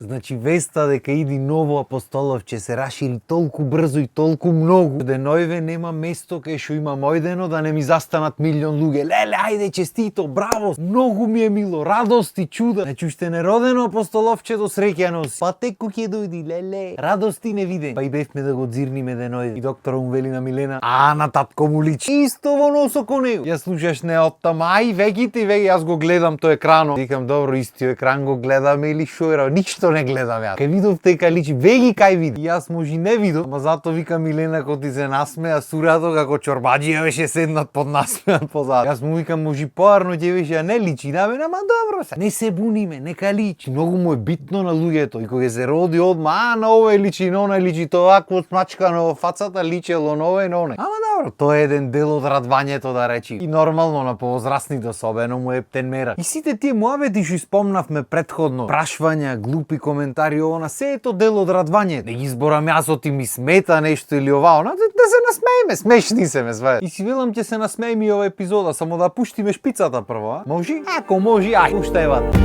Значи веста дека иди ново апостоловче се рашири толку брзо и толку многу. Денојве нема место кај што има мојдено да не ми застанат милион луѓе. Леле, ајде, честито, браво, многу ми е мило, радост и чуда. Значи уште неродено апостоловче до среќа носи. Па теку ќе дојди, леле, радости не виден. Па и бевме да го дзирниме денојве. И доктора му вели на Милена, на татко му личи. Исто во носо ко него. Ја слушаш не оттам, вегите, јас го гледам тој екрано. Викам, добро, истиот екран го гледаме или шо е, ништо не гледам јас. Кај видов дека личи, веги кај види. Јас може не видов, ама зато вика Милена кога ти се насмеа сурато како чорбаџија беше седнат под насмеан позад. Јас му викам може поарно ќе беше, не личи на мене, ама добро се. Не се буниме, нека личи. Многу му е битно на луѓето и кога се роди одма, на овој личи, на оној личи, тоа вакво смачкано во фацата личело на овој, на оној. Ама добро, тоа е еден дел од радвањето да речи. И нормално на повозрастните особено му е птен мерак. И сите тие муабети што испомнавме претходно, прашвања, глупи коментари, ова се ето дел од радвањето. Не ги изборам јас оти ми смета нешто или ова, да се насмееме, смешни се ме све. И си велам ќе се насмееме и ова епизода, само да пуштиме шпицата прво, а? Може? Ако може, пуштај ват.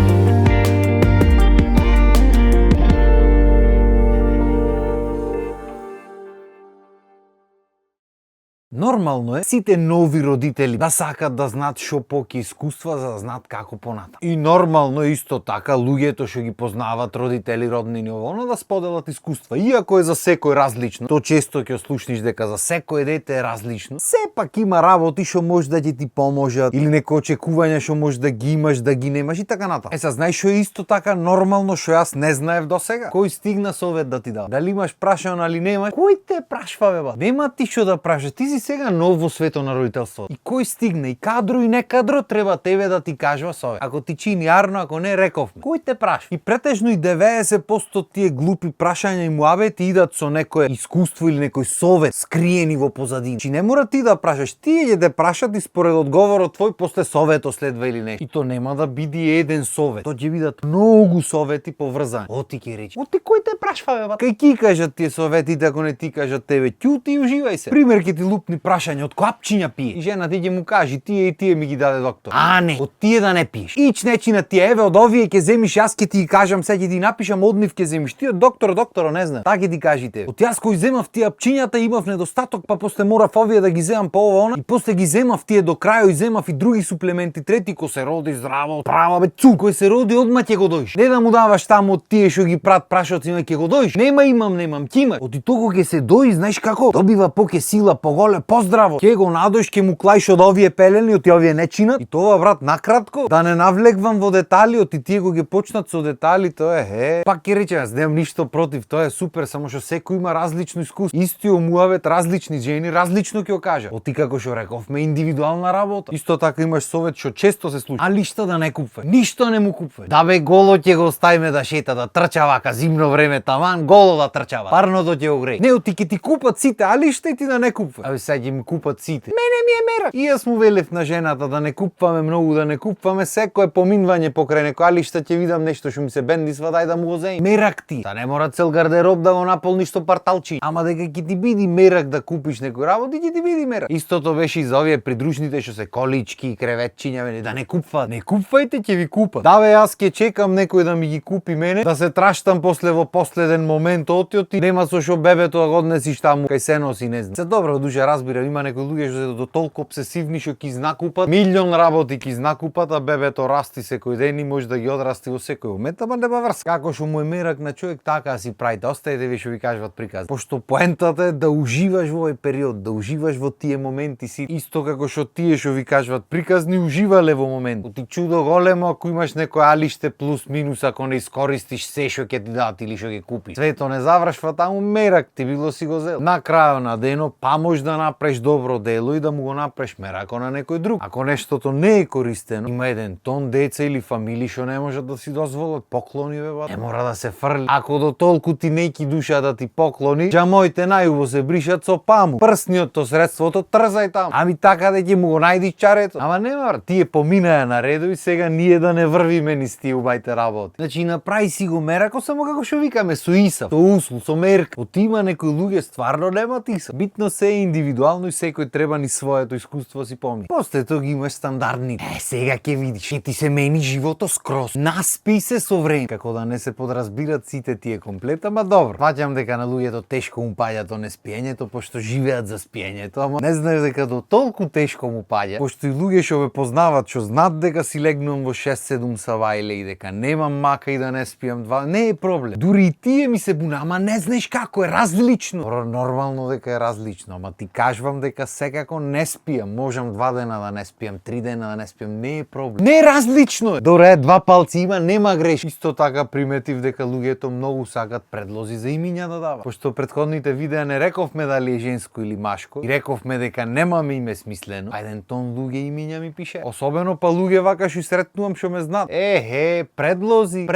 Нормално е сите нови родители да сакат да знаат што поќе искуства за да знаат како понатаму. И нормално е исто така луѓето што ги познаваат родители, роднини оно да споделат искуства. Иако е за секој различно, то често ќе слушниш дека за секој дете е различно. Сепак има работи што може да ќе ти поможат или некои очекувања што може да ги имаш, да ги немаш и така натаму. Знаеш што е исто така нормално што јас не знаев досега? Кој стигна совет да ти дава? Дали имаш прашано или немаш? Кој те прашва бе ба? Нема ти што да прашаш, ти си сега нов во светот на родителството. И кој стигне, и кадро и не кадро, треба тебе да ти кажува совет. Ако ти чини јарно, ако не, рековме. Кој те прашва? И претежно и 90% тие глупи прашања и муабети идат со некое искуство или некој совет скриени во позадина. Чи не мора ти да прашаш, тие ќе те прашат и според одговорот твој после советот следва или нешто. И то нема да биде еден совет. То ќе бидат многу совети поврзани. Оти ќе речи. Оти кој те прашва бе? Кај ки кажат тие советите, ако не ти кажат тебе, ќути и уживај се. Пример ќе ти лупни прашање од клапчиња пие. И жена ти ќе му кажи, тие и тие ми ги даде доктор. Не, од тие да не пиеш. Ич нечи на тие, еве од овие ќе земиш, јас ќе ти ги кажам, сега ќе ти напишам, од нив ќе земиш. Тие доктор, не знам. Така ќе ти кажите. Од јас кој земав тие апчињата имав недостаток, па после морав овие да ги земам по ова она. И после ги земав тие до крај, и земав и други суплементи, трети кој се роди здраво, права бе цу, кој се роди одма ќе го доиш. Не да му даваш таму од тие што ги прат прашоци, ќе го доиш. Нема имам, ќе има. Оти толку ќе се дои, знаеш како? Добива поќе сила, поголе, поздраво. Ќе го надоиш, ќе му клаиш од овие пелени, од овие не чинат. И тоа брат, накратко, да не навлегвам во детали, оти тие го ги почнат со детали, тоа е пак ќе речем, јас немам ништо против, тоа е супер, само што секој има различно искуство. Истиот муавет, различни жени, различно ќе го кажа. Оти како што рековме, индивидуална работа. Исто така имаш совет што често се случува. Лишта да не купува. Ништо не му купува. Да бе голо ќе го оставиме да шета, да трча вака зимно време таман, голо да трчава. Парното ќе го грее. Не, оти ќе ти купат сите, лишта и ти да не купува. Сега ќе ми купат сите. Мене ми е мерак. И јас му велев на жената да не купваме многу, да не купваме, секое поминвање покрај некој алишта ќе видам нешто што ми се бендисва, дај да му го земам. Мерак ти. Да не мора цел гардероб да го наполниш со парталчи. Ама дека ќе ти биди мерак да купиш некој работи, ќе ти биди мерак. Истото беше и за овие придружните што се колички, креветчиња, да не купваат. Не купвајте, ќе ви купат. Да бе, јас ќе чекам некој да ми ги купи мене, да се траштам после во последен момент оти, нема со што бебето да го однесиш таму кај се носи, не знам. Се добро душа разбирам, има некои луѓе што се до толку обсесивни што ќе знакупат, милион работи ќе знакупат, а бебето расти секој ден и може да ги одрасти во секој момент, ама нема врска. Како што му е мерак на човек, така си правите. Остајте ви што ви кажуват прикази. Пошто поентата е да уживаш во овој период, да уживаш во тие моменти си, исто како што тие што ви кажуват приказни уживале во момент. Ти чудо големо ако имаш некој алиште плюс минус ако не искористиш се што ќе ти дадат или што ќе купиш. Свето не завршва таму, мерак ти било си го зел. На крајот на денот па може да направиш добро дело и да му го направиш мерако на некој друг. Ако нештото не е користено, има еден тон деца или фамилии што не можат да си дозволат поклони бе бат. Не мора да се фрли. Ако до толку ти неки душа да ти поклони, џамоите најубо се бришат со паму. Прсниото средството трзај таму. Ами така да ќе му го најдиш чарето. Ама нема брат, тие поминаја на редо и сега ние да не врвиме низ тие убајте работи. Значи направи си го мерако само како што викаме со Исав, со услу, со мерка. Оти има некои луѓе стварно немаат Исав. Битно се е индивидуално индивидуално и секој треба ни своето искуство си помни. После тоа ги имаш стандардни. Сега ќе видиш, ќе ти се мени живото скроз. Наспи се со време, како да не се подразбират сите тие комплета, ма добро. Фаќам дека на луѓето тешко му паѓа то неспиењето, пошто живеат за спиењето, ама не знаеш дека до толку тешко му паѓа, пошто и луѓе што ве познават, што знаат дека си легнувам во 6-7 савајле и дека немам мака и да не спијам два, не е проблем. Дури и тие ми се буна, ама не знаеш како е различно. Нормално дека е различно, ама ти кажувам дека секако не спијам, можам 2 дена да не спијам, 3 дена да не спијам, не е проблем. Не е различно. Доре 2 палци има, нема греш. Исто така приметив дека луѓето многу сакат предлози за имиња да дава. Пошто предходните видеа не рековме дали е женско или машко, и рековме дека немаме име смислено. А еден тон луѓе имиња ми пише. Особено па луѓе вака што сретнувам што ме знаат. Предлози.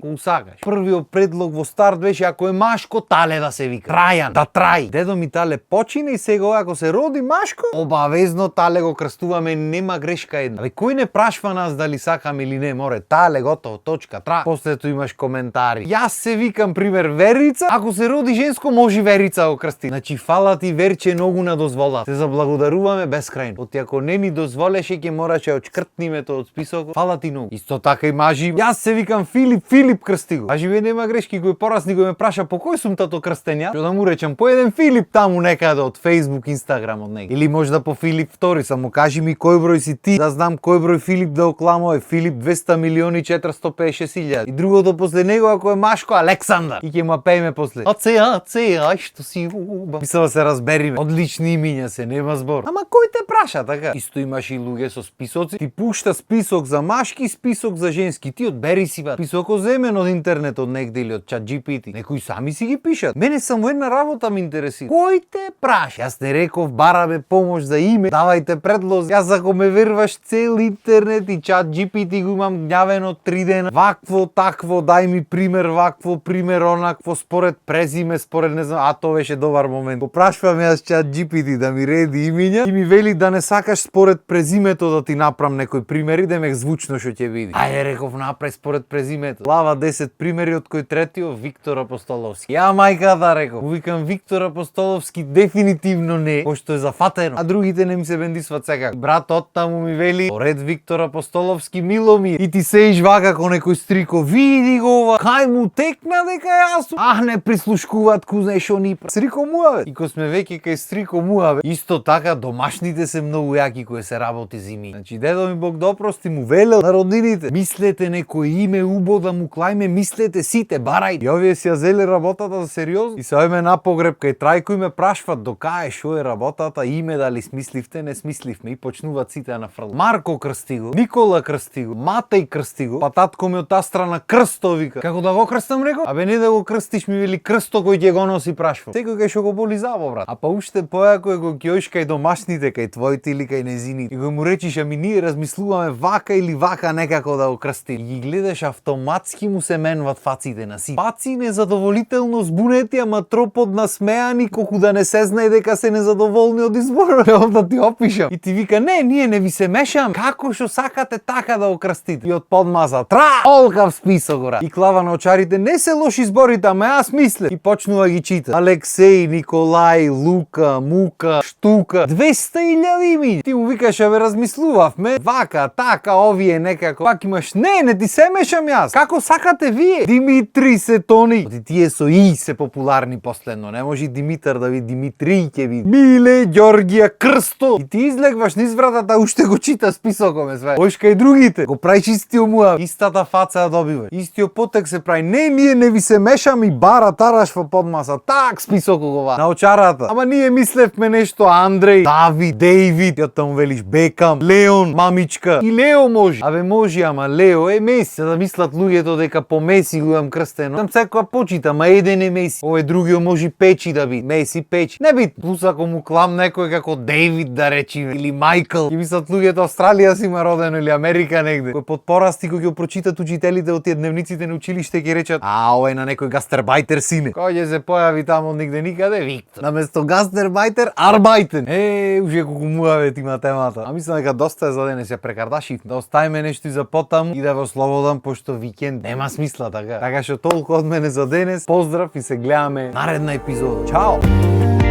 Кој сакаш. Првиот предлог во старт беше ако е машко, тале да се вика. Трајан, да трај. Дедо ми тале почине и сега ако се роди машко, обавезно тале го крстуваме, нема грешка една. Абе кој не прашва нас дали сакаме или не, море тале готово, точка, тра. После тоа имаш коментари. Јас се викам пример Верица, ако се роди женско може Верица го крсти. Значи фала ти Верче многу на дозвола. Се заблагодаруваме бескрајно. Оти ако не ни дозволеше ќе мораше очкртни името од списокот. Фала ти многу. Исто така и мажи. Јас се викам Филип крсти го. А живе нема грешки, кој порасни го ме праша по кој сум тато крстен ја? Што да му речам по еден Филип таму некаде од Facebook, Instagram од него. Или можда по Филип втори, само кажи ми кој број си ти, да знам кој број Филип да окламува. Филип 200.450.000. И другото после него ако е машко Александар. И ќе му пееме после. Ај што си уба. Мислам да се разбериме. Одлични имиња се, нема збор. Ама кој те праша така? Исто имаш и луѓе со списоци. Ти пушта список за машки, список за женски. Ти одбери си ба. Списокот земен од интернет од негде или од ChatGPT. Некои сами си ги пишат. Мене само една работа ме интересира. Кој те праша? Јас не реков бараме помош за име. Давајте предлози. Јас ако ме верваш цел интернет и ChatGPT го имам гњавено 3 дена. Вакво, такво, дај ми пример, вакво, пример, онакво, според презиме, според не знам, а тоа беше добар момент. Го прашувам јас ChatGPT да ми реди имиња и ми вели да не сакаш според презимето да ти направам некој примери, да ме звучно што ќе види. Ајде реков направи според презимето. Лава 10 примери од кој третиот Виктор Апостоловски. Ја мајка да реков. Викам Виктор Апостоловски дефинитивно не, пошто е зафатено. А другите не ми се бендисват секако. Брат оттаму ми вели поред Виктор Апостоловски Миломир. И ти сеиш вака ко некој стрико, види го ова, кај му текна дека јас сум. Не прислушкуваат ку знаеш што ни стрико муаве. И ко сме веќе кај стрико муаве, исто така домашните се многу јаки кои се работи зими. Значи дедо ми Бог допрости му велел на роднините. Мислете некој име убо да му клајме, мислете сите, барај. И овие си ја зеле работата за сериозно. И се ојме на погреб кај Трајко и ме прашват до кај што е работата, име дали смисливте, не смисливме и почнуваат сите на фрл. Марко крсти го, Никола крсти го, Матеј крсти го, па татко ми од таа страна Крсто вика. Како да го крстам рекол? Абе не да го крстиш, ми вели Крсто кој ќе го носи прашва. Секој кај што го боли заво брат. А па уште појако е го ќоиш кај домашните, кај твоите или кај незините. И го му речиш ами ние размислуваме вака или вака некако да го крсти. И ги гледаш автоматски му се менват фаците на си. Паци незадоволително збунети, ама тропод насмеани, колку да не се знае дека се незадоволни од изборот. Да ти опишам. И ти вика не, ние не ви се мешам. Како што сакате така да го крстите. И од подмаза олкав список гора. И клава на очарите не се лоши зборите, ама јас мисле. И почнува ги чита. Алексеј, Николај, Лука, Мука, Штука, 200.000 имиња. Ти му викаш абе размислувавме, вака, така, овие некако. Пак имаш не ти се мешам јас. Како сакате вие? Димитри се тони. Оти тие со и се популарни последно. Не може Димитар да види, Димитри ќе види. Миле, Ѓоргија, Крсто. И ти излегваш низ вратата, уште го чита списокот ме све. Оиш кај другите. Го прави чистиот муа. Истата фаца ја добиваш. Истиот потек се прави. Не, ние не ви се мешам и бара тараш во подмаса. Так списокот го ва. На очарата. Ама ние мислевме нешто Андреј, Давид, Дејвид, ја таму велиш Бекам, Леон, мамичка. И Лео може. Абе може, ама Лео е Меси. Да мислат луѓето дека по Меси го имам крстено. Там секоја почита, ама еден е Меси. Овој другиот може Печи да биде. Меси Печи. Не бит. Плюс ако му клам некој како Дејвид да речиме или Мајкл. И мислат луѓето Австралија си има родено или Америка негде. Кој под порасти кој ќе прочитат учителите од тие дневниците на училиште ќе речат: "А, ова е на некој гастербајтер сине." Кој ќе се појави таму од нигде никаде Виктор. Наместо гастербајтер арбајтен. Уже колку муавет има темата. А мислам дека доста е за денес, ја прекардашив. Да оставиме нешто и за потаму и да ве ослободам пошто викенд нема смисла така. Така што толку од мене за денес. Поздрав и се гледаме наредна епизода. Чао.